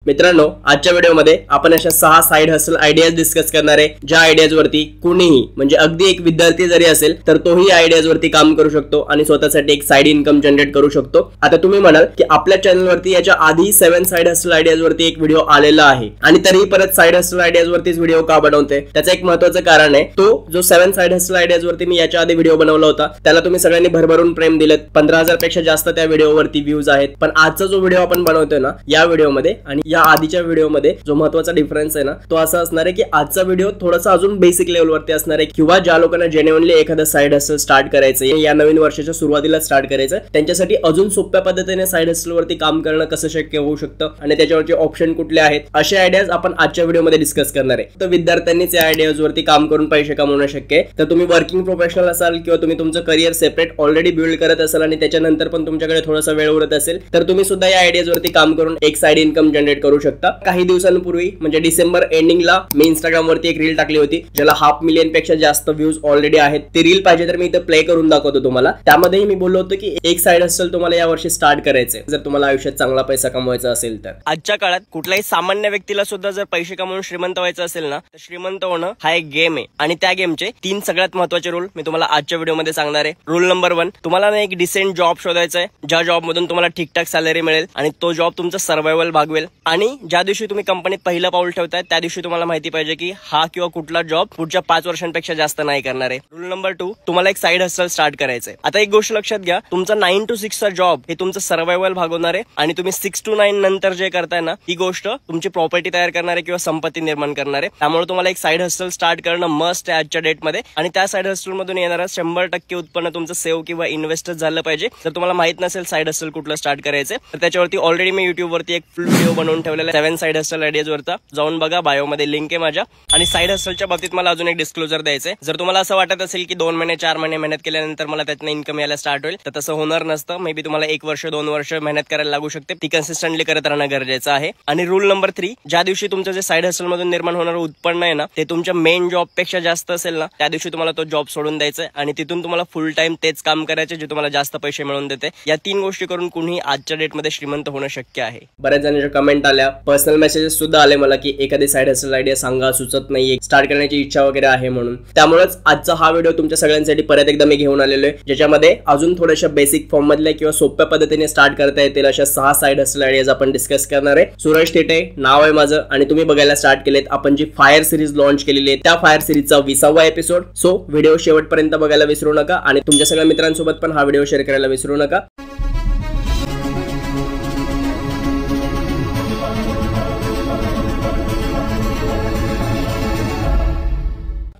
मित्रांनो, आजच्या व्हिडिओमध्ये आपण अशा 6 साइड हसल आयडियाज डिस्कस करणार आहे, ज्या आयडियाज वरती कुणीही म्हणजे अगदी एक विद्यार्थी जरी असेल तर तोही आयडियाज वरती काम करू शकतो आणि स्वतःसाठी एक साइड इन्कम जनरेट करू शकतो। आता तुम्ही म्हणाल की आपल्या चॅनल वरती याच्या आधी 7 साइड हसल आयडियाज वरती एक व्हिडिओ आलेला आहे आणि तरीही परत साइड हसल आयडियाज वरतीच व्हिडिओ का बनवते? त्याचं एक महत्त्वाचं कारण आहे, तो जो 7 साइड हसल आयडियाज वरती मी याच्या आधी व्हिडिओ बनवला होता त्याला तुम्ही सगळ्यांनी भरभरून प्रेम दिलेत। 15,000 पेक्षा जास्त त्या व्हिडिओवरती व्ह्यूज आहेत। पण आजचा जो व्हिडिओ आपण बनवतोय ना, या व्हिडिओमध्ये आणि या आधीच्या व्हिडिओमध्ये जो महत्त्वाचा डिफरन्स आहे ना, तो असा असणार आहे की आजचा व्हिडिओ थोडासा अजून बेसिक लेवल वरती असणार आहे, किंवा ज्या लोकांना जेन्युइनली एखादा साइड हसल स्टार्ट करायचंय, या नवीन वर्षाच्या सुरुवातीला स्टार्ट करायचंय, त्यांच्यासाठी अजून सोप्या पद्धतीने साइड हसल वरती काम करणं कसं शक्य होऊ शकतं आणि त्याच्यावरचे ऑप्शन कुठले आहेत, असे आयडियाज आपण आजच्या व्हिडिओमध्ये डिस्कस करणार आहे। तर विद्यार्थ्यांनीच या आयडियाज वरती काम करून पैसे कमवणं शक्य आहे। तर तुम्ही वर्किंग प्रोफेशनल असाल किंवा तुम्ही तुमचं करियर सेपरेट ऑलरेडी बिल्ड करत असाल आणि त्याच्यानंतर पण तुमच्याकडे थोडासा वेळ उरत असेल, तर तुम्ही सुद्धा या आयडियाज वरती काम करून एक साइड इन्कम जनरेट करू शकता। काही दिवसांपूर्वी म्हणजे डिसेंबर एंडिंगला मी इंस्टाग्राम वरती एक रील टाकली होती, ज्याला 500,000 पेक्षा जास्त व्ह्यूज ऑलरेडी आहेत। ती रील पाहिजे तर मी इथे प्ले करून दाखवतो तुम्हाला। त्यामध्ये मी बोललो होतो की एक साइड हसल तुम्हाला या वर्षी स्टार्ट करायचंय जर तुम्हाला आयुष्यात चांगला पैसा कमवायचा असेल तर। आजच्या काळात कुठल्याही सामान्य व्यक्तीला सुद्धा जर पैसे कमवून श्रीमंत व्हायचं असेल ना, तर श्रीमंत होणं हा एक गेम आहे आणि त्या गेमचे 3 सगळ्यात महत्त्वाचे रूल मी तुम्हाला आजच्या व्हिडिओमध्ये सांगणार आहे। रूल नंबर 1, तुम्हाला ना एक डिसेंट जॉब शोधायचा आहे, ज्या जॉब मधून तुम्हाला ठीकठाक सॅलरी मिळेल आणि तो जॉब तुमचं सर्व्हायवल भागवेल। आणि ज्या दिवशी तुम्ही कंपनीत पहिलं पाऊल ठेवताय त्या दिवशी तुम्हाला माहिती पाहिजे की हा किंवा कुठला जॉब पुढच्या 5 वर्षांपेक्षा जास्त नाही करणार आहे। रूल नंबर 2, तुम्हाला एक साइड हसल स्टार्ट करायचंय। आता एक गोष्ट लक्षात घ्या, तुमचा 9 to 6 चा जॉब हे तुमचं सर्व्हायवल भागवणार आहे आणि तुम्ही 6 to 9 नंतर जे करताय ना, ती गोष्ट तुमची प्रॉपर्टी तयार करणार आहे किंवा संपत्ती निर्माण करणार आहे। त्यामुळे तुम्हाला एक साइड हसल स्टार्ट करणं मस्ट आहे आजच्या डेटमध्ये। आणि त्या साइड हसल मधून येणारा 100% उत्पन्न तुमचं सेव्ह किंवा इन्व्हेस्ट झालं पाहिजे। जर तुम्हाला माहित नसेल साइड हसल कुठलं स्टार्ट करायचं तर त्याच्यावरती ऑलरेडी मी युट्यूब वरती एक फुल व्हिडिओ बनवून ठेवलेला आहे 7 साइड हसल आयडियाज वरचा, जाऊन बघा, बायो मध्ये लिंक आहे माझ्या। आणि साइड हसलच्या बाबतीत मला अजून एक डिस्क्लोजर द्यायचंय। जर तुम्हाला असं वाटत असेल की 2 महिने 4 महिने मेहनत केल्यानंतर मला त्यातनं इन्कम यायला स्टार्ट होईल, तर तसं होणार नसतं। मे बी तुम्हाला 1 वर्ष 2 वर्ष मेहनत करायला लागू शकते, ती कन्सिस्टंटली करत राहणं गरजेचं आहे। आणि रूल नंबर 3, ज्या दिवशी तुमचं जे साइड हसल मधून निर्माण होणारं उत्पन्न आहे ना, ते तुमच्या मेन जॉब पेक्षा जास्त असेल ना, त्या दिवशी तुम्हाला तो जॉब सोडून द्यायचा आणि तिथून तुम्हाला फुल टाइम तेच काम करायचे जे तुम्हाला जास्त पैसे मिळवून देते। या 3 गोष्टी करून कुणीही आजच्या डेटमध्ये श्रीमंत होणं शक्य आहे। बऱ्याच जणांच्या कमेंट आल्या, पर्सनल मेसेजेस सुद्धा आले मला की एखादी साइड हसल आयडिया सांगा, सुचत नाहीये, स्टार्ट करण्याची इच्छा वगैरे आहे म्हणून। त्यामुळेच आजचा हा व्हिडिओ तुमच्या सगळ्यांसाठी परत एकदा मी घेऊन आलेलो आहे, ज्याच्यामध्ये अजून थोड्याशा बेसिक फॉर्म मधल्या किंवा सोप्या पद्धतीने स्टार्ट करता येतील अशा 6 साइड हसल आयडियाज आपण डिस्कस करणार आहे। सूरज टेटे नाव आहे माझं आणि तुम्ही बघायला स्टार्ट केलेत आपण जी फायर सिरीज लॉन्च केलेली आहे, त्या फायर सिरीजचा 20वा एपिसोड। सो व्हिडिओ शेवटपर्यंत बघायला विसरू नका आणि तुमच्या सगळ्या मित्रांसोबत पण हा व्हिडिओ शेअर करायला विसरू नका।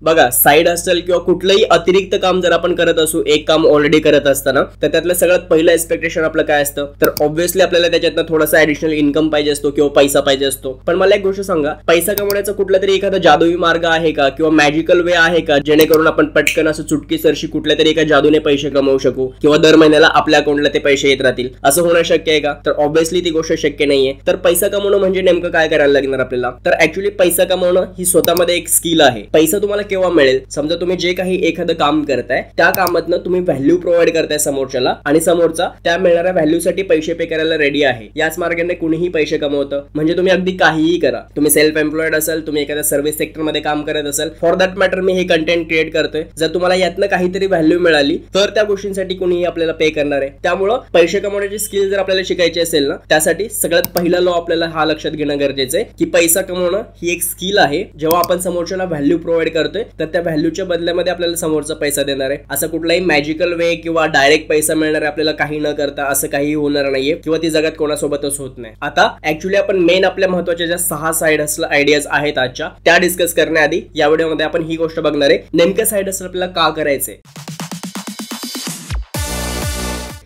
बघा, साइड हसल किंवा कुठलंही अतिरिक्त काम जर आपण करत असू, एक काम ऑलरेडी करत असताना, तर त्यातलं सगळ्यात पहिलं एक्सपेक्टेशन आपलं काय असतं, तर ऑब्व्हियसली आपल्याला त्याच्यातनं थोडासा ऍडिशनल इन्कम पाहिजे असतो किंवा पैसा पाहिजे असतो। पण मला एक गोष्ट सांगा, पैसा कमवण्याचा कुठला तरी एखादा जादुई मार्ग आहे का किंवा मॅजिकल वे आहे का, जेणेकरून आपण पटकन असं चुटकीसरशी कुठल्या तरी एका जादूने पैसे कमवू शकू किंवा दर महिन्याला आपल्या अकाउंटला ते पैसे येत राहतील? असं होणं शक्य आहे का? तर ऑब्व्हियसली ती गोष्ट शक्य नाहीये। तर पैसा कमवणं म्हणजे नेमकं काय करायला लागणार आपल्याला? तर ऍक्च्युअली पैसा कमवणं ही स्वतःमध्ये एक स्किल आहे। पैसा तुम्हाला केव्हा मिळेल? समजा तुम्ही जे काही एखादं काम करताय त्या कामातनं तुम्ही व्हॅल्यू प्रोव्हाइड करताय समोरच्याला आणि समोरचा त्या मिळणाऱ्या व्हॅल्यू साठी पैसे पे करायला रेडी आहे। याच मार्गाने कुणीही पैसे कमवतं। म्हणजे तुम्ही अगदी काहीही करा, तुम्ही सेल्फ एम्प्लॉयड असाल, तुम्ही एखाद्या सर्व्हिस सेक्टर मध्ये काम करत असाल, फॉर दॅट मॅटर मी हे कंटेंट क्रिएट करतोय, जर तुम्हाला यातनं काहीतरी व्हॅल्यू मिळाली तर त्या गोष्टींसाठी कुणीही आपल्याला पे करणार आहे। त्यामुळं पैसे कमवण्याची स्किल जर आपल्याला शिकायची असेल ना, त्यासाठी सगळ्यात पहिला लॉ आपल्याला हा लक्षात घेणं गरजेचं आहे की पैसा कमवणं ही एक स्किल आहे। जेव्हा आपण समोरच्याला व्हॅल्यू प्रोव्हाइड करतोय तर त्या व्हॅल्यूच्या बदल्यामध्ये आपल्याला समोरचा पैसा देणार आहे। असं कुठलाही मॅजिकल वे किंवा डायरेक्ट पैसा मिळणार आहे आपल्याला काही न करता, असं काही होणार नाहीये किंवा ती जगात कोणासोबतच होत नाही। आता ऍक्च्युअली आपण मेन आपल्या महत्त्वाच्या ज्या 6 साइड हसल आयडियाज आहेत आजच्या, त्या डिस्कस करण्याआधी या व्हिडिओमध्ये आपण ही गोष्ट बघणार आहे, नेमकं साइड हसल आपल्याला का करायचंय।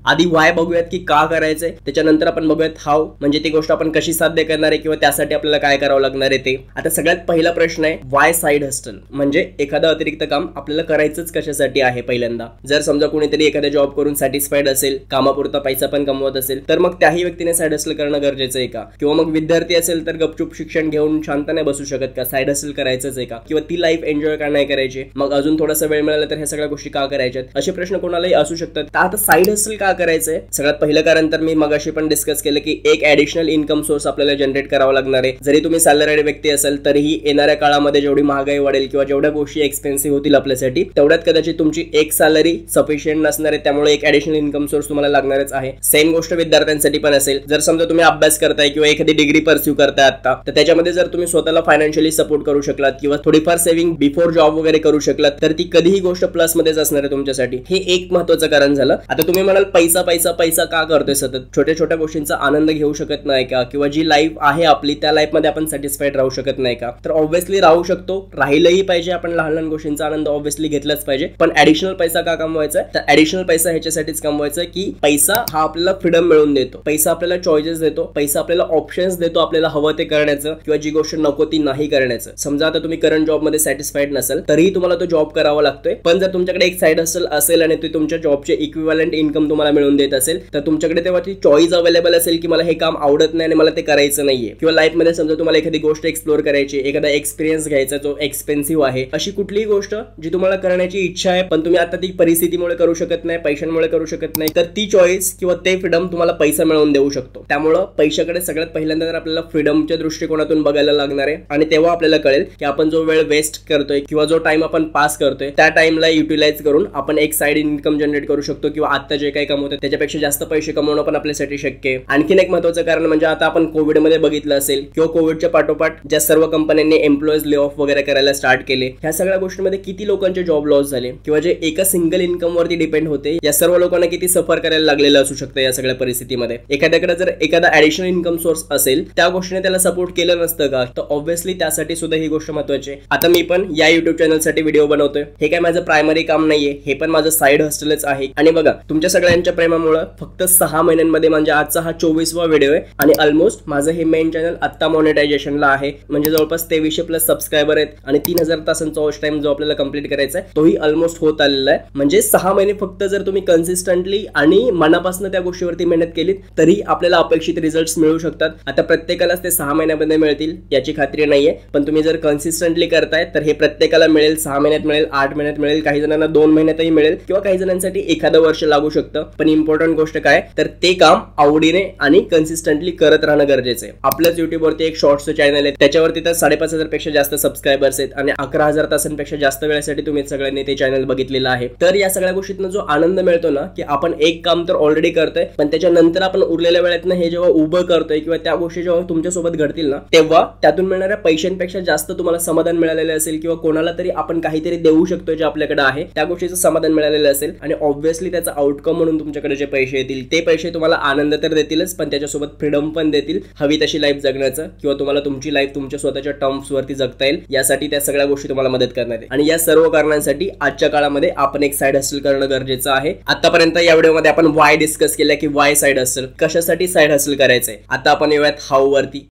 आधी वाय बघूयात की का करायचंय, त्याच्यानंतर आपण बघूयात हाऊ, म्हणजे ती गोष्ट आपण कशी साध्य करणार आहे किंवा त्यासाठी आपल्याला काय करावं लागणार आहे ते। आता सगळ्यात पहिला प्रश्न आहे, वाय साइड हसल, म्हणजे एखादं अतिरिक्त काम आपल्याला करायचंच कशासाठी आहे? पहिल्यांदा जर समजा कोणीतरी एखादा जॉब करून सॅटिस्फाईड असेल, कामापुरता पैसा पण कमवत असेल, तर मग त्याही व्यक्तीने साइड हसल करणं गरजेचं आहे का? किंवा मग विद्यार्थी असेल तर गपचूप शिक्षण घेऊन शांत नाही बसू शकत का? साइड हसल करायचंच आहे का? किंवा ती लाईफ एन्जॉय का नाही करायची? मग अजून थोडासा वेळ मिळाला तर ह्या सगळ्या गोष्टी का करायच्यात? असे प्रश्न कोणालाही असू शकतात। आता साइड हसल का करायचंय? सगळ्यात पहिलं कारण तर मी मगाशी पण डिस्कस केलं की एक ऍडिशनल इन्कम सोर्स आपल्याला जनरेट करावा लागणार आहे. जरी तुम्ही सॅलरीड व्यक्ती असेल तरीही येणाऱ्या काळामध्ये जेवढी महागाई वाढेल किंवा जेवढ्या गोष्टी एक्सपेन्सिव्ह होतील आपल्यासाठी तेवढ्यात कदाचित तुमची एक सॅलरी सफिशियंट नसणार आहे. त्यामुळे एक ऍडिशनल इन्कम सोर्स तुम्हाला लागणारच आहे. सेम गोष्ट विद्यार्थ्यांसाठी पण असेल. जर समजा तुम्ही अभ्यास करताय किंवा एखादी डिग्री परस्यू करताय आता, तर त्याच्यामध्ये जर तुम्ही स्वतःला फायनान्शियली सपोर्ट करू शकलात किंवा थोडीफार सेव्हिंग बिफोर जॉब वगैरे करू शकलात तर ती कधीही गोष्ट प्लस मध्येच असणार आहे तुमच्यासाठी. हे एक महत्त्वाचं कारण झालं. आता तुम्ही म्हणाल पैसा पैसा पैसा का करतोय सतत? छोट्या छोट्या गोष्टींचा आनंद घेऊ शकत नाही का? किंवा जी लाईफ आहे आपली त्या लाईफ मध्ये आपण सॅटिस्फाईड राहू शकत नाही का? तर ऑब्व्हियसली राहू शकतो, राहिलंही पाहिजे. आपण लहान लहान गोष्टींचा आनंद ऑब्व्हियसली घेतलाच पाहिजे. पण ऍडिशनल पैसा का कमवायचा? तर ऍडिशनल पैसा ह्याच्यासाठीच कमवायचा की पैसा हा आपल्याला फ्रीडम मिळवून देतो. पैसा आपल्याला चॉईसेस देतो. पैसा आपल्याला ऑप्शन्स देतो आपल्याला हवं ते करण्याचं किंवा जी गोष्ट नको ती नाही करण्याचं. समजा आता तुम्ही करंट जॉब मध्ये सॅटिस्फाईड नसेल तरीही तुम्हाला तो जॉब करावा लागतोय. पण जर तुमच्याकडे एक साईड हसल असेल आणि ते तुमच्या जॉबचे इक्विव्हॅलंट इन्कम तुम्हाला मिळवून देत असेल तर तुमच्याकडे तेव्हा ती चॉईस अवेलेबल असेल की मला हे काम आवडत नाही आणि मला ते करायचं नाहीये. किंवा लाईफ मध्ये समजा तुम्हाला एखादी गोष्ट एक्सप्लोर करायची, एखादा एक्सपिरियन्स घ्यायचा जो एक्सपेन्सिव्ह आहे, अशी कुठलीही गोष्ट जी तुम्हाला करण्याची इच्छा आहे पण तुम्ही आता ती परिस्थितीमुळे करू शकत नाही, पैशांमुळे करू शकत नाही, तर ती चॉईस किंवा ते फ्रीडम तुम्हाला पैसा मिळवून देऊ शकतो. त्यामुळे पैशाकडे सगळ्यात पहिल्यांदा तर आपल्याला फ्रीडमच्या दृष्टिकोनातून बघायला लागणार आहे. आणि तेव्हा आपल्याला कळेल की आपण जो वेळ वेस्ट करतोय किंवा जो टाइम आपण पास करतोय त्या टाइमला युटिलाइज करून आपण एक साइड इन्कम जनरेट करू शकतो किंवा आता जे काही कमवतोय त्याच्यापेक्षा जास्त पैसे कमवणं पण आपल्यासाठी शक्य आहे. आणखीन एक महत्त्वाचं कारण म्हणजे आता आपण कोविड मध्ये बघितलं असेल किंवा कोविडच्या पाठोपाठ ज्या सर्व कंपन्यांनी एम्प्लॉईज ले ऑफ वगैरे करायला स्टार्ट केले, ह्या सगळ्या गोष्टींमध्ये किती लोकांचे जॉब लॉस झाले किंवा जे एका सिंगल इन्कम वरती डिपेंड होते या सर्व लोकांना किती सफर करायला लागलेलं असू शकतं या सगळ्या परिस्थितीमध्ये. एखाद्याकडे जर एखादा ऍडिशनल इन्कम सोर्स असेल त्या गोष्टीने त्याला सपोर्ट केलं नसतं का, तर ऑब्व्हियसली त्यासाठी सुद्धा ही गोष्ट महत्त्वाची आहे. आता मी पण या युट्यूब चॅनलसाठी व्हिडिओ बनवतोय. हे काय माझं प्रायमरी काम नाहीये, हे पण माझं साईड हस्टलच आहे. आणि बघा तुमच्या सगळ्यांच्या प्रेमामुळे फक्त 6 महिन्यांमध्ये म्हणजे आजचा हा 24वा व्हिडिओ आहे आणि ऑलमोस्ट माझं हे मेन चॅनल आता मॉनिटायझेशनला आहे. म्हणजे जवळपास 2300+ सबस्क्रायबर आहेत आणि 3000 तासांचा वॉच टाइम जो आपल्याला कंप्लीट करायचा आहे तोही ऑलमोस्ट होत आलेला आहे. म्हणजे 6 महिने फक्त जर तुम्ही कन्सिस्टंटली आणि मनापासून त्या गोष्टीवरती मेहनत केली तरी आपल्याला अपेक्षित रिझल्ट्स मिळू शकतात. आता प्रत्येकालाच ते 6 महिन्यामध्ये मिळतील याची खात्री नाहीये, पण तुम्ही जर कन्सिस्टंटली करताय तर हे प्रत्येकाला मिळेल. 6 महिन्यात मिळेल, 8 महिन्यात मिळेल, काही जणांना 2 महिन्यातही मिळेल किंवा काही जणांसाठी एखादं वर्ष लागू शकतं. पण इम्पॉर्टंट गोष्ट काय तर ते काम आवडीने आणि कन्सिस्टंटली करत राहणं गरजेचं आहे. आपल्याच युट्यूबवरती एक शॉर्ट्सचं चॅनल आहे, त्याच्यावरती तर 5,500 पेक्षा जास्त सबस्क्रायबर्स आहेत आणि 11,000 तासांपेक्षा जास्त वेळेसाठी तुम्ही सगळ्यांनी ते चॅनल बघितलेलं आहे. तर या सगळ्या गोष्टीतनं जो आनंद मिळतो ना की आपण एक काम तर ऑलरेडी करतोय पण त्याच्यानंतर आपण उरलेल्या वेळेतनं हे जेव्हा उभं करतोय किंवा त्या गोष्टी जेव्हा तुमच्यासोबत घडतील ना तेव्हा त्यातून मिळणाऱ्या पैशांपेक्षा जास्त तुम्हाला समाधान मिळालेलं असेल किंवा कोणाला तरी आपण काहीतरी देऊ शकतो जे आपल्याकडे आहे त्या गोष्टीचं समाधान मिळालेलं असेल आणि ऑब्व्हियसली त्याचा आउटकम म्हणून तुमच्याकडे जे पैसे येतील ते पैसे तुम्हाला आनंद तर देतीलच पण त्याच्यासोबत फ्रीडम पण देतील हवी तशी लाईफ जगण्याचं किंवा तुम्हाला तुमची लाईफ तुमच्या स्वतःच्या टर्म्स वरती जगता येईल यासाठी त्या सगळ्या गोष्टी तुम्हाला मदत करणार आहे. आणि या सर्व कारणांसाठी आजच्या काळामध्ये आपण एक साइड हसल करणं गरजेचं आहे. आतापर्यंत या व्हिडिओमध्ये आपण वाय डिस्कस केलं की वाय साइड हसल, कशासाठी साइड हसल करायचंय. आता आपण येऊयात हाऊ वरती.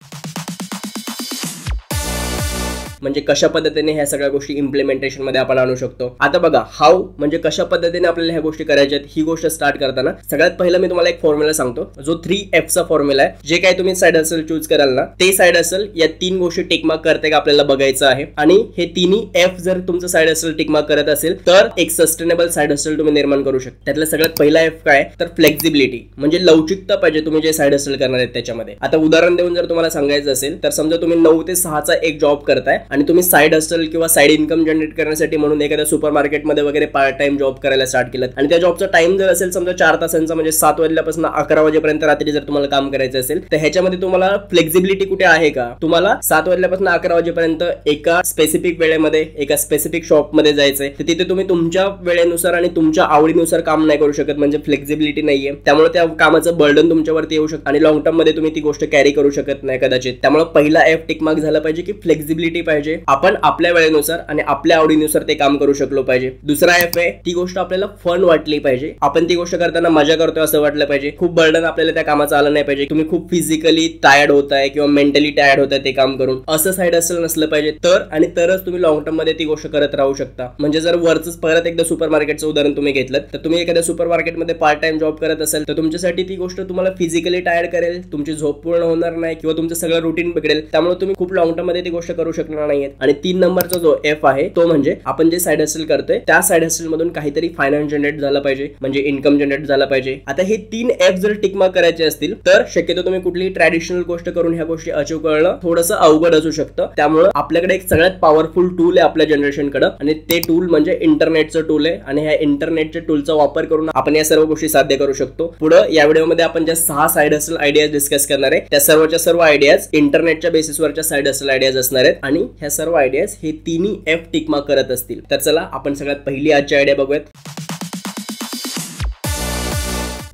म्हणजे कशा पद्धतीने ह्या सगळ्या गोष्टी इम्प्लिमेंटेशन मध्ये आपण आणू शकतो. आता बघा हाऊ म्हणजे कशा पद्धतीने आपल्याला ह्या गोष्टी करायच्या आहेत ही गोष्ट स्टार्ट करताना सगळ्यात पहिलं मी तुम्हाला एक फॉर्म्युला सांगतो जो 3F चा फॉर्म्युला आहे. जे काही तुम्ही साइड हसल चूज कराल ना ते साइड हसल या 3 गोष्टी टिकमार्क करते का आपल्याला बघायचं आहे. आणि हे तिन्ही F जर तुमचं साइड हसल टिकमार्क करत असेल तर एक सस्टेनेबल साइड हसल तुम्ही निर्माण करू शकता. त्यातला सगळ्यात पहिला F काय तर फ्लेक्झिबिलिटी म्हणजे लवचिकता पाहिजे तुम्ही जे साइड हसल करणार आहेत त्याच्यामध्ये. आता उदाहरण देऊन जर तुम्हाला सांगायचं असेल तर समजा तुम्ही 9 ते 6 चा एक जॉब करताय आणि तुम्ही साइड हसल किंवा साइड इन्कम जनरेट करण्यासाठी म्हणून एखाद्या सुपर मार्केटमध्ये वगैरे पार्ट टाइम जॉब करायला स्टार्ट केलं आणि त्या जॉबचा टाइम जर असेल समजा 4 तासांचा म्हणजे 7 वाजल्यापासून 11 वाजेपर्यंत रात्री जर तुम्हाला काम करायचं असेल तर ह्याच्यामध्ये तुम्हाला फ्लेक्झिबिलिटी कुठे आहे का. तुम्हाला 7 वाजल्यापासून 11 वाजेपर्यंत एका स्पेसिफिक वेळेमध्ये एका स्पेसिफिक शॉपमध्ये जायचंय तर तिथे तुम्ही तुमच्या वेळेनुसार आणि तुमच्या आवडीनुसार काम नाही करू शकत म्हणजे फ्लेक्झिबिलिटी नाहीये. त्यामुळे त्या कामाचं बर्डन तुमच्यावरती येऊ शकतं आणि लॉंग टर्म मध्ये तुम्ही ती गोष्ट कॅरी करू शकत नाही कदाचित. त्यामुळे पहिला F टिक मार्क झाला पाहिजे की फ्लेक्झिबिलिटी पाहिजे. आपण आपल्या वेळेनुसार आणि आपल्या आवडीनुसार ते काम करू शकलो पाहिजे. दुसरा F आहे ती गोष्ट आपल्याला फन वाटली पाहिजे. आपण ती गोष्ट करताना मजा करतोय असं वाटलं पाहिजे. खूप बर्डन आपल्याला त्या कामाचं आलं नाही पाहिजे. तुम्ही खूप फिजिकली टायर्ड होताय किंवा मेंटली टायर्ड होताय ते काम करून असं साइड हसल नसलं पाहिजे. तर आणि तरच तुम्ही लॉंग टर्म मध्ये ती गोष्ट करत राहू शकता. म्हणजे जर वरच परत एकदा सुपर मार्केटचं उदाहरण तुम्ही घेतलं तर तुम्ही एखाद्या सुपर मार्केटमध्ये पार्ट टाइम जॉब करत असाल तर तुमच्यासाठी ती गोष्ट तुम्हाला फिजिकली टायर्ड करेल, तुमची झोप पूर्ण होणार नाही किंवा तुमचं सगळं रुटीन बिघडेल. त्यामुळे तुम्ही खूप लॉंग टर्म मध्ये ती गोष्ट करू शकणार नाहीयेत. आणि 3 नंबरचा जो एफ आहे तो म्हणजे आपण जे साइड हसल करतोय त्या साइड हसल मधून काहीतरी फायनान्स जनरेट झाला पाहिजे, म्हणजे इन्कम जनरेट झाला पाहिजे. आता हे 3 एफ जर टिक मार्क करायचे असतील तर शक्यतो तुम्ही कुठली ट्रॅडिशनल गोष्ट करून ह्या गोष्टी अचीव करणं थोडंसं अवघड असू शकतं. त्यामुळे आपल्याकडे एक सगळ्यात पॉवरफुल टूल आहे आपल्या जनरेशनकडे, आणि ते टूल म्हणजे इंटरनेटचं टूल आहे. आणि ह्या इंटरनेटच्या टूलचा वापर करून आपण या सर्व गोष्टी साध्य करू शकतो. पुढे या व्हिडिओमध्ये आपण ज्या 6 साइड हसल आयडियाज डिस्कस करणार आहे त्या सर्वच्या सर्व आयडियाज इंटरनेटच्या बेसिसवरच्या साइड हसल आयडियाज असणार आहेत. आणि ह्या सर्व आयडियाज हे तिन्ही एफ टिक मार्क करत असतील. तर चला आपण सगळ्यात पहिली आजची आयडिया बघूयात.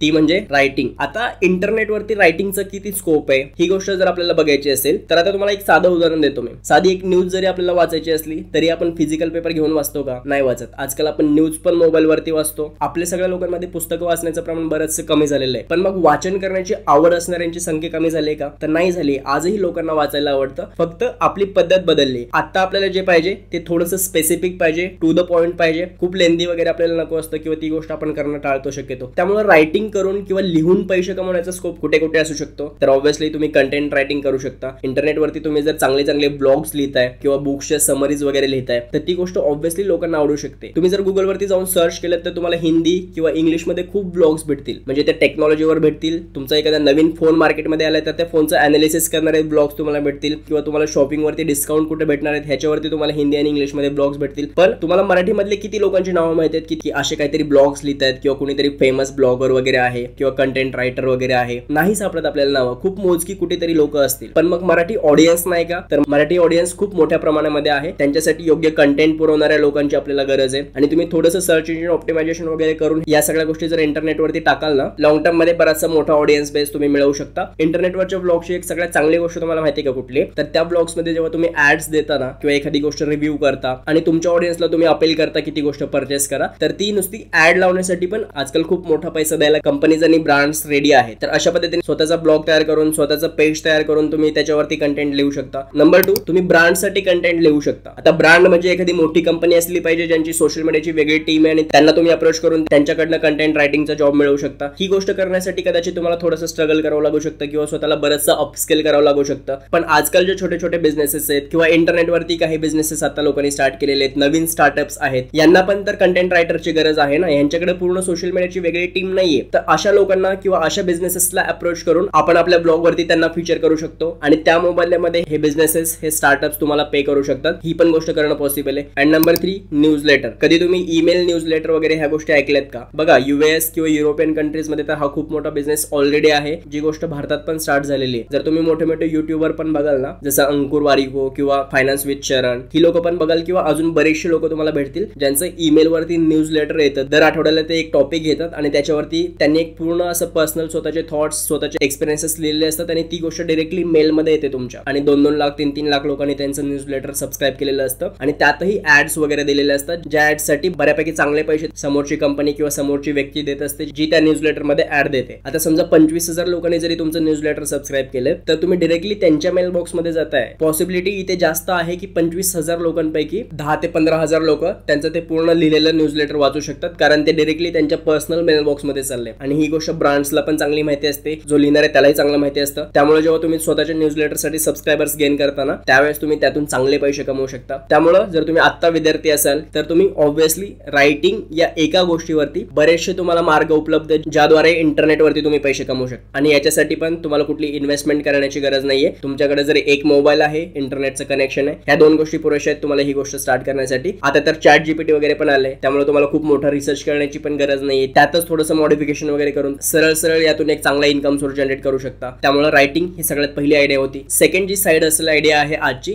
ती म्हणजे रायटिंग. आता इंटरनेटवरती रायटिंगचा किती स्कोप आहे ही गोष्ट जर आपल्याला बघायची असेल तर आता तुम्हाला एक साधं उदाहरण देतो मी. साधी एक न्यूज जरी आपल्याला वाचायची असली तरी आपण फिजिकल पेपर घेऊन वाचतो का? नाही वाचत. आजकाल आपण न्यूज पण मोबाईल वरती वाचतो. आपल्या सगळ्या लोकांमध्ये पुस्तकं वाचण्याचं प्रमाण बरंचसं कमी झालेलं आहे. पण मग वाचन करण्याची आवड असणाऱ्यांची संख्या कमी झाली का? तर नाही झाली. आजही लोकांना वाचायला आवडतं, फक्त आपली पद्धत बदलली. आता आपल्याला जे पाहिजे ते थोडंसं स्पेसिफिक पाहिजे, टू द पॉइंट पाहिजे. खूप लेंदी वगैरे आपल्याला नको असतं किंवा ती गोष्ट आपण करणं टाळतो शक्यतो. त्यामुळे रायटिंग करून किंवा लिहून पैसे कमवण्याचा स्कोप कुठे कुठे असू शकतो? तर ऑब्व्हियसली तुम्ही कंटेंट रायटिंग करू शकता. इंटरनेटवरती तुम्ही जर चांगले चांगले ब्लॉग्स लिहिताय किंवा बुक्सच्या समरीज वगैरे लिहिताय तर ती गोष्ट ऑब्व्हियसली लोकांना आवडू शकते. तुम्ही जर गुगलवरती जाऊन सर्च केलं तर तुम्हाला हिंदी किंवा इंग्लिशमध्ये खूप ब्लॉग्स भेटतील, म्हणजे त्या टेक्नॉलॉजीवर भेटतील. तुमचा एखादा नवीन फोन मार्केटमध्ये आलाय तर त्या फोनचं अनालिसिस करणारे ब्लॉग्स तुम्हाला भेटतील, किंवा तुम्हाला शॉपिंगवरती डिस्काउंट कुठे भेटणार आहेत ह्याच्यावरती तुम्हाला हिंदी आणि इंग्लिशमध्ये ब्लॉग्स भेटतील. पण तुम्हाला मराठीमधले किती लोकांची नावं माहिती आहेत की असे काहीतरी ब्लॉग्स लिहित आहेत किंवा कोणीतरी फेमस ब्लॉगर वगैरे आहे किंवा कंटेंट रायटर वगैरे आहे? नाही सापडत आपल्याला नावं. खूप मोजकी कुठेतरी लोक असतील. पण मग मराठी ऑडियन्स नाही का? तर मराठी ऑडियन्स खूप मोठ्या प्रमाणामध्ये आहे. त्यांच्यासाठी योग्य कंटेंट पुरवणाऱ्या लोकांची आपल्याला गरज आहे. आणि तुम्ही थोडंसं सर्च इंजिन ऑप्टिमायझेशन वगैरे करून या सगळ्या गोष्टी जर इंटरनेटवरती टाकाल ना, लॉंग टर्म मध्ये बराचसा मोठा ऑडियन्स बेस तुम्ही मिळवू शकता. इंटरनेटवरच्या ब्लॉगची एक सगळ्यात चांगली गोष्ट तुम्हाला माहिती का कुठली? तर त्या ब्लॉग्स मध्ये जेव्हा तुम्ही ऍड्स देता ना किंवा एखादी गोष्ट रिव्ह्यू करता आणि तुमच्या ऑडियन्सला तुम्ही अपील करता की ती गोष्ट परचेस करा, तर ती नुसती ऍड लावण्यासाठी पण आजकाल खूप मोठा पैसा द्यायला कंपनीज आणि ब्रँड्स रेडी आहे. तर अशा पद्धतीने स्वतःचा ब्लॉग तयार करून, स्वतःचं पेज तयार करून तुम्ही त्याच्यावरती कंटेंट लिहू शकता. नंबर 2, तुम्ही ब्रँडसाठी कंटेंट लिहू शकता. आता ब्रँड म्हणजे एखादी मोठी कंपनी असली पाहिजे ज्यांची सोशल मीडियाची वेगळी टीम आहे आणि त्यांना तुम्ही अप्रोच करून त्यांच्याकडनं कंटेंट रायटिंगचा जॉब मिळवू शकता. ही गोष्ट करण्यासाठी कदाचित तुम्हाला थोडंसं स्ट्रगल करावं लागू शकतं किंवा स्वतःला बरंचसं अपस्केल करावं लागू शकतं. पण आजकाल जे छोटे छोटे बिझनेसेस आहेत किंवा इंटरनेटवरती काही बिझनेसेस आता लोकांनी स्टार्ट केलेले आहेत, नवीन स्टार्टअप्स आहेत, यांना पण तर कंटेंट रायटरची गरज आहे ना. यांच्याकडे पूर्ण सोशल मीडियाची वेगळी टीम नाहीये. तर अशा लोकांना किंवा अशा बिझनेसेसला अप्रोच करून आपण आपल्या ब्लॉग वरती त्यांना फीचर करू शकतो आणि त्या मोबाईलमध्ये हे बिझनेसेस, हे स्टार्टअप्स तुम्हाला पे करू शकतात. ही पण गोष्ट करणं पॉसिबल आहे. And number 3, newsletter. कधी तुम्ही ईमेल न्यूज लेटर वगैरे ह्या गोष्टी ऐकल्यात का? बघा, US किंवा युरोपियन कंट्रीज मध्ये तर हा खूप मोठा बिझनेस ऑलरेडी आहे, जी गोष्ट भारतात पण स्टार्ट झालेली आहे. जर तुम्ही मोठे मोठे युट्यूबर पण बघाल ना, जसं अंकुर वारिको किंवा फायनान्स विथ शरण, ही लोक पण बघाल किंवा अजून बरेचसे लोक तुम्हाला भेटतील ज्यांचं ईमेल वरती न्यूज लेटर येतं. दर आठवड्याला ते एक टॉपिक घेतात आणि त्याच्यावरती त्यांनी एक पूर्ण असं पर्सनल स्वतःचे थॉट्स, स्वतःचे एक्सपिरियन्सेस लिहिलेले असतात आणि ती गोष्ट डायरेक्टली मेलमध्ये येते तुमच्या. आणि 2-2 लाख 3-3 लाख लोकांनी त्यांचं न्यूज लेटर सबस्क्राईब केलेलं असतं आणि त्यातही ऍड्स वगैरे दिलेले असतात, ज्या ऍड्ससाठी बऱ्यापैकी चांगले पैसे समोरची कंपनी किंवा समोरची व्यक्ती देत असते जी त्या न्यूज लेटर मध्ये ऍड देते. आता समजा 25,000 लोकांनी जरी तुमचं न्यूज लेटर सबस्क्राईब केलं तर तुम्ही डायरेक्टली त्यांच्या मेल बॉक्स मध्ये जाताय. पॉसिबिलिटी इथे जास्त आहे की 25,000 लोकांपैकी 10 ते 15,000 लोक त्यांचं ते पूर्ण लिहिलेलं न्यूज लेटर वाचू शकतात, कारण ते डायरेक्टली त्यांच्या पर्सनल मेल बॉक्स मध्ये चालले. आणि ही गोष्ट ब्रँड्सला पण चांगली माहिती असते, जो लिहिणार आहे त्यालाही चांगलं माहिती असतं. त्यामुळे जेव्हा तुम्ही स्वतःच्या न्यूज लेटरसाठी सबस्क्रायबर्स गेन करताना त्यावेळेस तुम्ही त्यातून चांगले पैसे कमवू शकता. त्यामुळे जर तुम्ही आत्ता विद्यार्थी असाल तर तुम्ही ऑब्व्हियसली रायटिंग या एका गोष्टीवरती बरेचसे तुम्हाला मार्ग उपलब्ध आहेत ज्याद्वारे इंटरनेटवरती तुम्ही पैसे कमवू शकता. आणि याच्यासाठी पण तुम्हाला कुठली इन्व्हेस्टमेंट करण्याची गरज नाहीये. तुमच्याकडे जर एक मोबाईल आहे, इंटरनेटचं कनेक्शन आहे, ह्या 2 गोष्टी पुरेशा आहेत तुम्हाला ही गोष्ट स्टार्ट करण्यासाठी. आता तर चॅट जीपीटी वगैरे पण आले, त्यामुळे तुम्हाला खूप मोठा रिसर्च करण्याची पण गरज नाहीये. त्यातच थोडंसं मॉडिफिकेशन वगैरे करून सरळ सरळ यातून एक चांगला इन्कम सोर्स जनरेट करू शकता. त्यामुळे रायटिंग ही सगळ्यात पहिली आयडिया होती. सेकंड जी साइड हसल आयडिया आहे आजची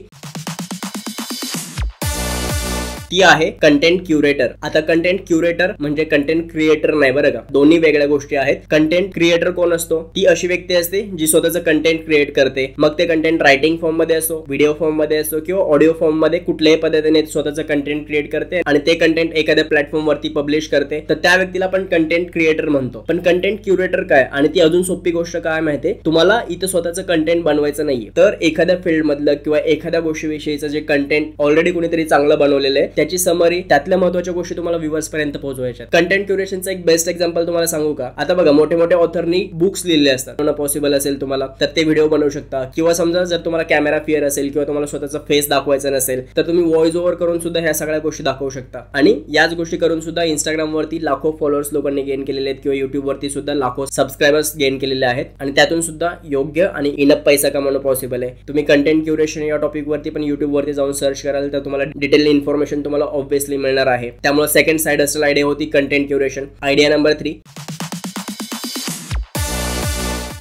ती आहे कंटेंट क्युरेटर. आता कंटेंट क्युरेटर म्हणजे कंटेंट क्रिएटर नाही बरं का, दोन्ही वेगळ्या गोष्टी आहेत. कंटेंट क्रिएटर कोण असतो? ती अशी व्यक्ती असते जी स्वतःचं कंटेंट क्रिएट करते. मग ते कंटेंट रायटिंग फॉर्म मध्ये असो, व्हिडिओ फॉर्म मध्ये असो किंवा ऑडिओ फॉर्म मध्ये कुठल्याही पद्धतीने स्वतःचं कंटेंट क्रिएट करते आणि ते कंटेंट एखाद्या प्लॅटफॉर्म वरती पब्लिश करते, तर त्या व्यक्तीला आपण कंटेंट क्रिएटर म्हणतो. पण कंटेंट क्युरेटर काय? आणि ती अजून सोपी गोष्ट काय माहितीये तुम्हाला? इथं स्वतःचं कंटेंट बनवायचं नाहीये, तर एखाद्या फील्ड मधलं किंवा एखाद्या गोष्टीविषयीचं जे कंटेंट ऑलरेडी कुणीतरी चांगलं बनवलेलं आहे त्याची समरी, त्यातल्या महत्त्वाच्या गोष्टी तुम्हाला व्ह्यूअर्स पर्यंत पोहोचवायच्या. कंटेंट क्युरेशनचं एक बेस्ट एक्झाम्पल तुम्हाला सांगू का? आता बघा, मोठे मोठे ऑथरनी बुक्स लिहिले असतात. पॉसिबल असेल तुम्हाला तर ते व्हिडिओ बनवू शकता, किंवा समजा जर तुम्हाला कॅमेरा फिअर असेल किंवा तुम्हाला स्वतःचा फेस दाखवायचा नसेल तर तुम्ही व्हॉइस ओव्हर करून सुद्धा ह्या सगळ्या गोष्टी दाखवू शकता. आणि याच गोष्टी करून सुद्धा इंस्टाग्राम वरती लाखो फॉलोअर्स लोकांनी गेन केलेले आहेत, किंवा युट्यूब वरती सुद्धा लाखो सबस्क्रायबर्स गेन केलेले आहेत, आणि त्यातून सुद्धा योग्य आणि इनफ पैसा कमावणं पॉसिबल आहे. तुम्ही कंटेंट क्युरेशन या टॉपिक वरती पण युट्यूब वरती जाऊन सर्च कराल तर तुम्हाला डिटेल इन्फॉर्मेशन तुम्हाला ऑब्व्हियसली मिळणार आहे. त्यामुळे सेकंड साइड हसल आयडिया होती content curation. Idea number 3,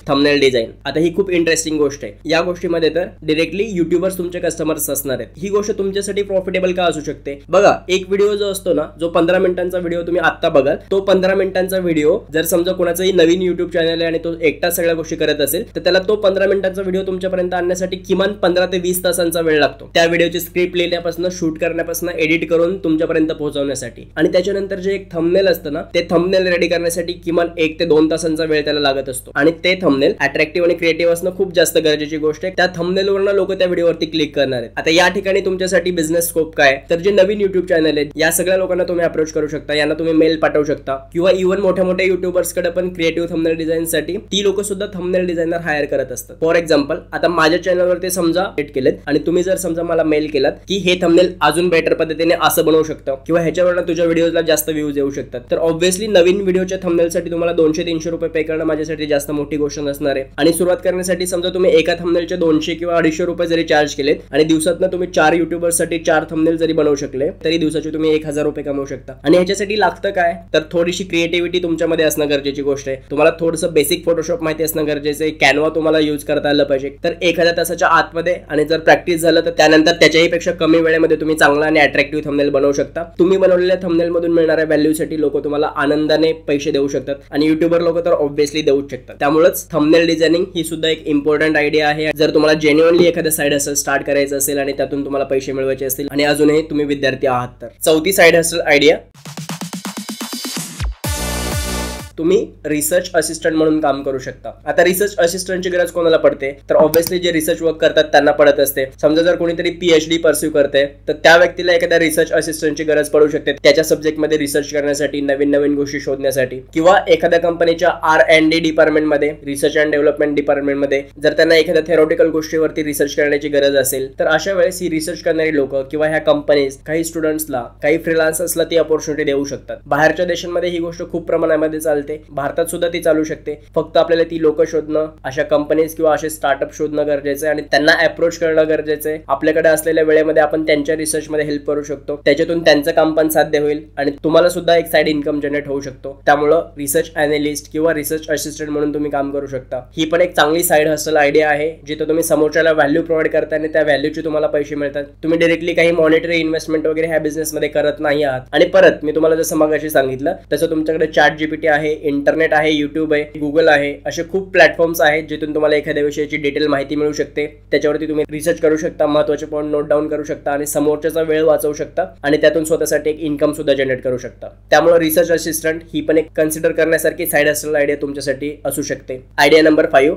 thumbnail design. आता ही खूप इंटरेस्टिंग गोष्ट आहे. या गोष्टीमध्ये तर डायरेक्टली युट्यूबर्स तुमचे कस्टमर्स असणार आहेत. ही गोष्ट तुमच्यासाठी प्रॉफिटेबल का असू शकते? बघा, एक व्हिडिओ जो असतो ना, जो 15 मिनिटांचा व्हिडिओ तुम्ही आता बघाल, तो 15 मिनिटांचा व्हिडिओ जर समजा कोणाचाही नवीन युट्यूब चॅनल आहे आणि तो एकटाच सगळ्या गोष्टी करत असेल तर त्याला तो 15 मिनिटांचा व्हिडिओ तुमच्यापर्यंत आणण्यासाठी किमान 15 ते 20 तासांचा वेळ लागतो. त्या व्हिडिओची स्क्रिप्ट लिहिण्यापासून, शूट करण्यापासून, एडिट करून तुमच्यापर्यंत पोहोचवण्यासाठी. आणि त्याच्यानंतर जे एक थंबनेल असतं ना, ते थंबनेल रेडी करण्यासाठी किमान 1 ते 2 तासांचा वेळ त्याला लागत असतो. आणि ते थंबनेल अट्रॅक्टिव्ह आणि क्रिएटिव्ह असणं खूप जास्त गरजेची गोष्ट आहे. त्या थंबनेलवरनं लोक त्या व्हिडिओवरती क्लिक करणार आहेत. आता या ठिकाणी तुमच्यासाठी बिझनेस स्कोप काय? तर जे नवीन युट्यूब चॅनल आहेत या सगळ्या लोकांना तुम्ही अप्रोच करू शकता, यांना तुम्ही मेल पाठवू शकता, किंवा इव्हन मोठ्या मोठ्या युट्यूबर्स कडे पण क्रिएटिव्ह थंबनेल डिझाईन साठी ती लोक सुद्धा थंबनेल डिझायनर हायर करत असतात. फॉर एक्झाम्पल, आता माझ्या चॅनलवरती समजा एड केलेत आणि तुम्ही जर समजा मला मेल केलात की हे थंबनेल अजून बेटर पद्धतीने असं बनवू शकतं, किंवा ह्याच्यावरनं तुझ्या व्हिडिओला जास्त व्ह्यूज येऊ शकतात, तर ऑब्व्हियसली नवीन व्हिडिओच्या थंबनेलसाठी तुम्हाला 200-300 रुपये पे करणं माझ्यासाठी जास्त मोठी गोष्ट नसणार आहे. आणि सुरुवात करण्यासाठी समजा तुम्ही एका थंबनेलचे 200 किंवा 250 रुपये जरी चार्ज केलेत आणि दिवसातनं तुम्ही 4 युट्यूबर्ससाठी 4 थंबनेल जरी बनवू शकले तरी दिवसाचे तुम्ही 1000 रुपये कमवू शकता. आणि ह्याच्यासाठी लागतं काय? तर थोडीशी क्रिएटिव्हिटी तुमच्यामध्ये असणं गरजेची गोष्ट आहे. तुम्हाला थोडंसं बेसिक फोटोशॉप माहिती असणं गरजेचं आहे. कॅनवा तुम्हाला यूज करता आलं पाहिजे. तर 1000 तासाच्या आतमध्ये, आणि जर प्रॅक्टिस झालं तर त्यानंतर त्याच्याही पेक्षा कमी वेळेमध्ये तुम्ही चांगला आणि अट्रॅक्टिव्ह थंबनेल बनवू शकता. तुम्ही बनवलेल्या थंबनेल मधून मिळणाऱ्या व्हॅल्यूसाठी लोक तुम्हाला आनंदाने पैसे देऊ शकतात, आणि युट्यूबर लोक तर ऑब्व्हियसली देऊच शकतात. त्यामुळेच थंबनेल डिझायनिंग ही सुद्धा एक इम्पॉर्टंट आयडिया आहे. जर तुम्हाला जेन्युइनली एखादं साइड हसल स्टार्ट करायचं असेल आणि त्यातून तुम्हाला पैसे मिळवायचे असतील आणि अजूनही तुम्ही विद्यार्थी आहात तर. चौथी साइड हसल आयडिया, तुम्ही रिसर्च असिस्टंट म्हणून काम करू शकता. आता रिसर्च असिस्टंटची गरज कोणाला पडते? तर ऑब्व्हियसली जे रिसर्च वर्क करतात त्यांना पडत असते. समजा जर कोणीतरी PhD परस्यू करते तर त्या व्यक्तीला एखाद्या रिसर्च असिस्टंटची गरज पडू शकते, त्याच्या सब्जेक्टमध्ये रिसर्च करण्यासाठी, नवीन नवीन गोष्टी शोधण्यासाठी, किंवा एखाद्या कंपनीच्या R&D डिपार्टमेंटमध्ये, रिसर्च अँड डेव्हलपमेंट डिपार्टमेंटमध्ये जर त्यांना एखाद्या थेरॉटिकल गोष्टीवरती रिसर्च करण्याची गरज असेल तर अशा वेळेस ही रिसर्च करणारी लोक किंवा ह्या कंपनीज काही स्टुडंट्सला, काही फ्रीलान्सर्सला ती अपॉर्च्युनिटी देऊ शकतात. बाहेरच्या देशांमध्ये ही गोष्ट खूप प्रमाणामध्ये चालते, भारतात सुद्धा ती चालू शकते. फक्त आपल्याला ती लोक शोधणं, अशा कंपनीज किंवा असे स्टार्टअप शोधणं गरजेचं आहे आणि त्यांना अप्रोच करणं गरजेचं आहे. आपल्याकडे असलेल्या वेळेमध्ये आपण त्यांच्या रिसर्च मध्ये हेल्प करू शकतो, त्याच्यातून त्यांचं काम पण साध्य होईल आणि तुम्हाला सुद्धा एक साइड इन्कम जनरेट होऊ शकतो. त्यामुळं रिसर्च अॅनालिस्ट किंवा रिसर्च असिस्टंट म्हणून तुम्ही काम करू शकता. ही पण एक चांगली साइड हसल आयडिया आहे, जिथे तुम्ही समोरच्याला व्हॅल्यू प्रोव्हाइड करता आणि त्या व्हॅल्यूचे तुम्हाला पैसे मिळतात. तुम्ही डायरेक्टली काही मॉनिटरी इन्व्हेस्टमेंट वगैरे ह्या बिझनेस मध्ये करत नाही आहात. आणि परत मी तुम्हाला जसं मगाशी सांगितलं तसं तुमच्याकडे ChatGPT आहे, इंटरनेट आहे, युट्यूब आहे, गुगल आहे, असे खूप प्लॅटफॉर्म्स आहेत जिथून तुम्हाला एखाद्या विषयाची डिटेल माहिती मिळू शकते. त्याच्यावरती तुम्ही रिसर्च करू शकता, महत्त्वाचे पॉईंट नोट डाऊन करू शकता आणि समोरच्याचा वेळ वाचवू शकता आणि त्यातून स्वतःसाठी एक इन्कम सुद्धा जनरेट करू शकता. त्यामुळे रिसर्च असिस्टंट ही पण एक कन्सिडर करण्यासारखी साइड हसल आयडिया तुमच्यासाठी असू शकते. Idea number 5,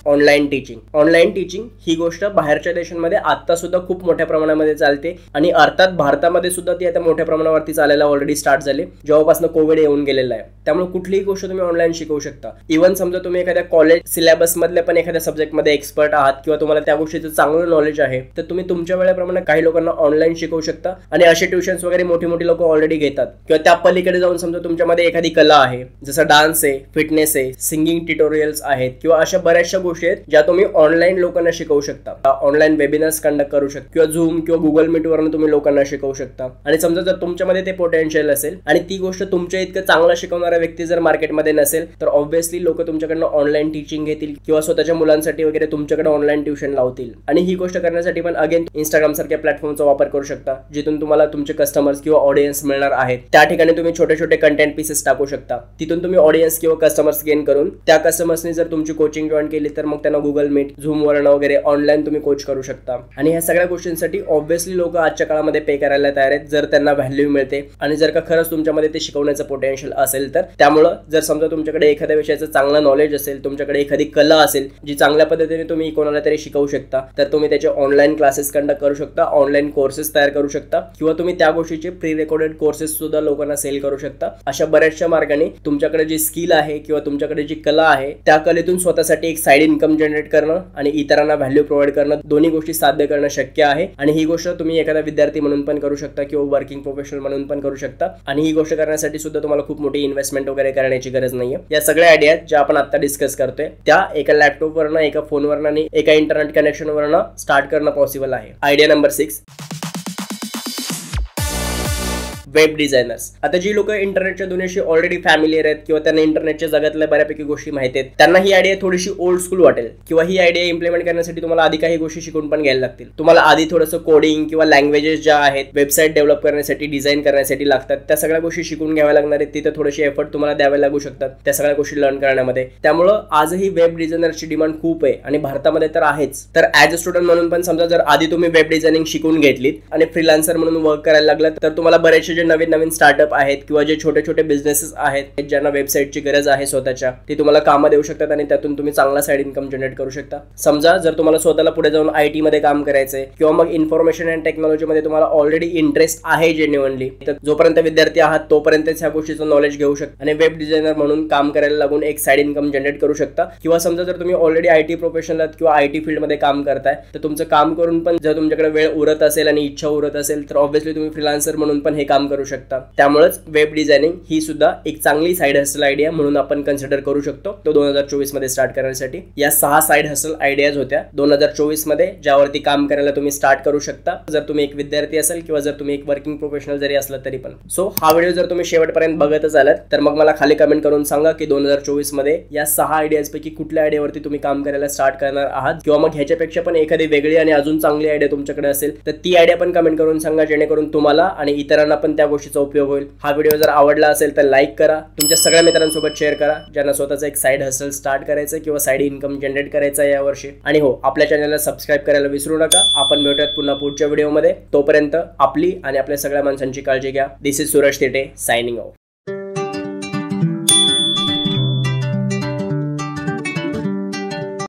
online teaching. Online teaching ही गोष्ट बाहेरच्या देशांमध्ये आता सुद्धा खूप मोठ्या प्रमाणामध्ये चालते आणि अर्थात भारतामध्ये सुद्धा ती आता मोठ्या प्रमाणावरती चालायला ऑलरेडी स्टार्ट झाली जेव्हापासून कोविड येऊन गेलेला आहे. त्यामुळे कुठलीही गोष्ट तुम्ही ऑनलाईन शिकवू शकता. इव्हन समजा तुम्ही एखाद्या कॉलेज सिलेबस मधल्या पण एखाद्या सब्जेक्टमध्ये एक्सपर्ट आहात किंवा तुम्हाला त्या गोष्टीचं चांगलं नॉलेज आहे तर तुम्ही तुमच्या वेळेप्रमाणे काही लोकांना ऑनलाईन शिकवू शकता. आणि असे ट्युशन्स वगैरे मोठी मोठी लोक ऑलरेडी घेतात. किंवा त्या पलीकडे जाऊन समजा तुमच्यामध्ये एखादी कला आहे, जसं डान्स आहे, फिटनेस आहे, सिंगिंग ट्युटोरियल्स आहेत किंवा अशा बऱ्याचशा गोष्टी आहेत ज्या तुम्ही ऑनलाईन लोकांना शिकवू शकता. ऑनलाईन वेबिनार्स कंडक्ट करू शकता किंवा झूम किंवा गुगल मीट वरून तुम्ही लोकांना शिकवू शकता. आणि समजा जर तुमच्यामध्ये ते पोटेन्शियल असेल आणि ती गोष्ट तुमच्या इतकं चांगला शिकवणारा व्यक्ती जर मार्केटमध्ये नसेल तर ऑब्व्हियसली लोक तुमच्याकडनं ऑनलाईन टीचिंग घेतील किंवा स्वतःच्या मुलांसाठी वगैरे तुमच्याकडे ऑनलाईन ट्युशन लावतील. आणि ही गोष्ट करण्यासाठी पण अगेन इंस्टाग्राम सारख्या प्लॅटफॉर्मचा वापर करू शकता, जिथून तुम्हाला तुमचे कस्टमर्स किंवा ऑडियन्स मिळणार आहेत. त्या ठिकाणी तुम्ही छोटे छोटे कंटेंट पीसेस टाकू शकता. तिथून तुम्ही ऑडियन्स किंवा कस्टमर्स गेन करून त्या कस्टमर्सनी जर तुमची कोचिंग जॉईन केली तर तर मग त्यांना गुगल मीट, झूम वरनं वगैरे ऑनलाईन तुम्ही कोच करू शकता. आणि ह्या सगळ्या गोष्टींसाठी ऑब्व्हियसली लोक आजच्या काळामध्ये पे करायला तयार आहेत जर त्यांना व्हॅल्यू मिळते आणि जर का खरंच तुमच्यामध्ये ते शिकवण्याचं पोटेन्शियल असेल तर. त्यामुळं जर समजा तुमच्याकडे एखाद्या विषयाचं चांगलं नॉलेज असेल, तुमच्याकडे एखादी कला असेल जी चांगल्या पद्धतीने तुम्ही कोणाला तरी शिकवू शकता, तर तुम्ही त्याचे ऑनलाईन क्लासेस कंडक्ट करू शकता, ऑनलाईन कोर्सेस तयार करू शकता किंवा तुम्ही त्या गोष्टीचे प्री रेकॉर्डेड कोर्सेस सुद्धा लोकांना सेल करू शकता. अशा बऱ्याचशा मार्गाने तुमच्याकडे जी स्किल आहे किंवा तुमच्याकडे जी कला आहे त्या कलेतून स्वतःसाठी एक साइड इन्कम जनरेट करणं आणि इतरांना व्हॅल्यू प्रोव्हाइड करणं, दोन्ही गोष्टी साध्य करणं शक्य आहे. आणि ही गोष्ट तुम्ही एखादा विद्यार्थी म्हणून पण करू शकता किंवा वर्किंग प्रोफेशनल म्हणून पण करू शकता. आणि ही गोष्ट करण्यासाठी सुद्धा तुम्हाला खूप मोठी इन्व्हेस्टमेंट वगैरे करण्याची गरज नाहीये. या सगळ्या आयडिया ज्या आपण आता डिस्कस करतोय त्या एका लॅपटॉपवरनं, एका फोनवरनं आणि एका इंटरनेट कनेक्शनवरनं स्टार्ट करणं पॉसिबल आहे. Idea number 6, web designers. आता जी लोक इंटरनेटच्या दुनियेशी ऑलरेडी फॅमिलियर आहेत किंवा त्यांना इंटरनेटच्या जगातल्या बऱ्यापैकी गोष्टी माहिती आहेत, त्यांना ही आयडिया थोडीशी ओल्ड स्कूल वाटेल किंवा ही आयडिया इम्प्लिमेंट करण्यासाठी तुम्हाला आधी काही गोष्टी शिकून पण घ्यायला लागतील. तुम्हाला आधी थोडंसं कोडिंग किंवा लँग्वेजेस ज्या आहेत वेबसाईट डेव्हलप करण्यासाठी, डिझाईन करण्यासाठी लागतात, त्या सगळ्या गोष्टी शिकून घ्याव्या लागणार आहेत. तिथे थोडेसे एफर्ट तुम्हाला द्यावे लागू शकतात त्या सगळ्या गोष्टी लर्न करण्यामध्ये. त्यामुळं आजही वेब डिझायनरची डिमांड खूप आहे आणि भारतामध्ये तर आहेच. तर ऍज अ स्टुडंट म्हणून पण समजा जर आधी तुम्ही वेब डिझायनिंग शिकून घेतलीत आणि फ्रीलान्सर म्हणून वर्क करायला लागलात, तर तुम्हाला बरेचसे जे नवीन नवीन स्टार्टअप आहेत किंवा जे छोटे छोटे बिझनेसेस आहेत ज्यांना वेबसाईटची गरज आहे स्वतःच्या, ते तुम्हाला कामं देऊ शकतात आणि त्यातून तुम्ही चांगला साइड इन्कम जनरेट करू शकता. समजा जर तुम्हाला स्वतःला पुढे जाऊन IT मध्ये काम करायचंय किंवा मग इन्फॉर्मेशन अँड टेक्नॉलॉजी मध्ये तुम्हाला ऑलरेडी इंटरेस्ट आहे जेन्युइनली, तर जोपर्यंत विद्यार्थी आहात तोपर्यंतच ह्या गोष्टीचं नॉलेज घेऊ शकता आणि वेब डिझायनर म्हणून काम करायला लागून एक साइड इन्कम जनरेट करू शकता. किंवा समजा जर तुम्ही ऑलरेडी IT प्रोफेशनल आहात किंवा IT फील्डमध्ये काम करताय, तर तुमचं काम करून पण जर तुमच्याकडे वेळ उरत असेल आणि इच्छा उरत असेल तर ऑब्व्हियसली तुम्ही फ्रीलान्सर म्हणून पण हे काम करू शकता. त्यामुळेच वेब डिझायनिंग ही सुद्धा एक चांगली साइड हसल आयडिया म्हणून आपण कन्सिडर करू शकतो तो 2024 मध्ये स्टार्ट करण्यासाठी. या 6 साइड हसल आयडियाज होत्या 2024 मध्ये ज्यावरती काम करायला तुम्ही स्टार्ट करू शकता जर तुम्ही एक विद्यार्थी असाल किंवा जर तुम्ही एक वर्किंग प्रोफेशनल जरी असला तरी पण. सो हा व्हिडिओ जर तुम्ही शेवटपर्यंत बघतच आलात तर मग मला खाली कमेंट करून सांगा की 2024 मध्ये या 6 आयडियाज पैकी कुठल्या आयडियावरती तुम्ही काम करायला स्टार्ट करणार आहात किंवा मग ह्याच्यापेक्षा पण एखादी वेगळी आणि अजून चांगली आयडिया तुमच्याकडे असेल तर ती आयडिया पण कमेंट करून सांगा, जेणेकरून तुम्हाला आणि इतरांना पण त्या गोष्टीचा उपयोग होईल. हा व्हिडिओ जर आवडला असेल तर लाईक करा, तुमच्या सगळ्या मित्रांसोबत शेअर करा ज्यांना स्वतःचा एक साइड हसल स्टार्ट करायचं किंवा साइड इन्कम जनरेट करायचं आहे यावर्षी. आणि हो, आपल्या चॅनलला सबस्क्राईब करायला विसरू नका. आपण भेटूयात पुन्हा पुढच्या व्हिडिओमध्ये. तोपर्यंत आपली आणि आपल्या सगळ्या माणसांची काळजी घ्या. This is Suraj Thite signing of.